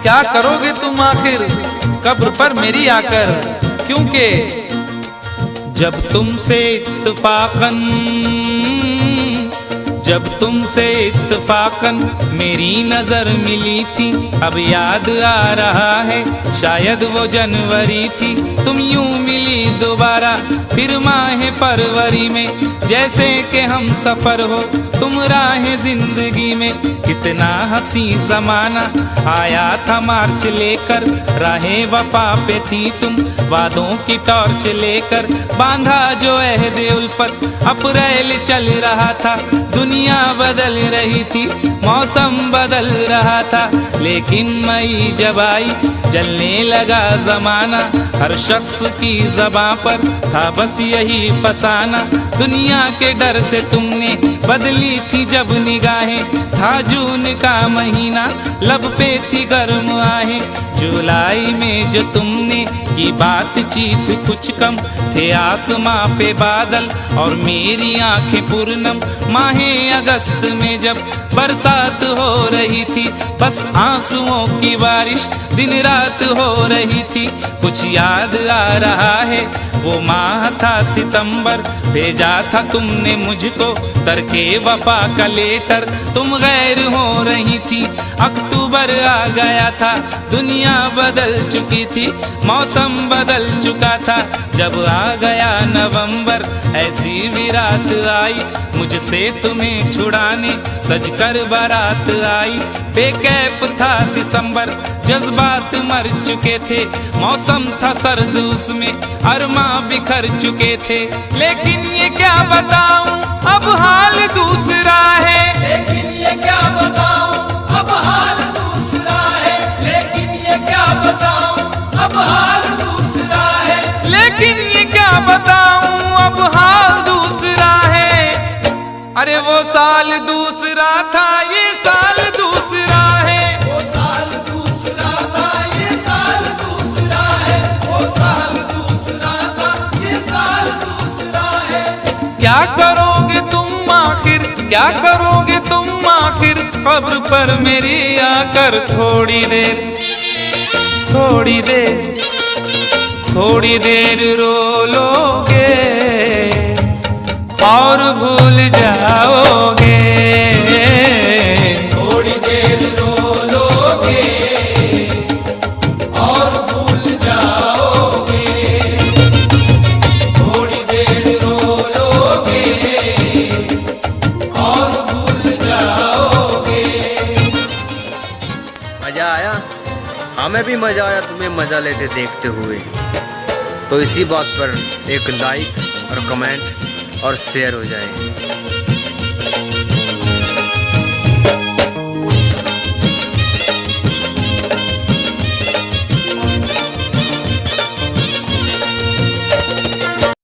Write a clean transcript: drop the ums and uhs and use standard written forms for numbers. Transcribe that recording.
क्या करोगे तुम आखिर कब्र पर मेरी आकर, क्योंकि जब तुमसे इत्तफाकन मेरी नजर मिली थी, अब याद आ रहा है शायद वो जनवरी थी। तुम यूं मिली दोबारा फिर माह फरवरी में, जैसे कि हम सफर हो तुम राह जिंदगी में। कितना हंसी जमाना आया था मार्च लेकर, राहे वफा पे थी तुम वादों की टॉर्च लेकर। बांधा जो अहद उल्फत अप्रैल चल रहा था, दुनिया बदल रही थी मौसम बदल रहा था। लेकिन मई जब आई चलने लगा जमाना, हर शख्स की ज़बां पर था बस यही फसाना। दुनिया के डर से तुमने बदली थी जब निगाहें, था जून का महीना लब पे थी गर्म आहें। जुलाई में जो तुमने की बातचीत कुछ कम थे आसमां पे बादल और मेरी आंखें पूर्णम। माहे अगस्त में जब बरसात हो रही थी, बस आंसुओं की बारिश दिन रात हो रही थी। कुछ याद आ रहा है वो माह था सितंबर, भेजा था तुमने मुझको तरके वफा का लेटर। तुम गैर हो रही थी, अक्टूबर आ गया था, दुनिया बदल चुकी थी, मौसम बदल चुका था। जब आ गया नवंबर ऐसी भी रात आई, मुझसे तुम्हें छुड़ाने सजकर बारात आई। बेकैफ था दिसंबर, जज्बात मर चुके थे, मौसम था सर्द उसमें अरमा बिखर चुके थे। लेकिन ये क्या बताऊं अब हाल दूसरा है, लेकिन ये क्या बताऊं अब हाल दूसरा है, लेकिन ये क्या बताऊं अब हाल दूसरा है, लेकिन ये क्या बताऊं अब हाल दूसरा है। अरे वो साल दूसरा था ये साल दूसरा है, वो साल दूसरा था ये साल दूसरा है, वो साल दूसरा था ये साल दूसरा है। क्या करोगे तुम आखिर, क्या करोगे तुम आखिर कब्र पर मेरी आकर। थोड़ी देर थोड़ी देर थोड़ी देर रो लोगे और भूल जाओगे, थोड़ी देर रो लोगे और भूल जाओगे, थोड़ी देर रो लोगे और भूल जाओगे। मज़ा आया? हमें भी मज़ा आया तुम्हें मज़ा लेते देखते हुए। तो इसी बात पर एक लाइक और कमेंट और शेयर हो जाए।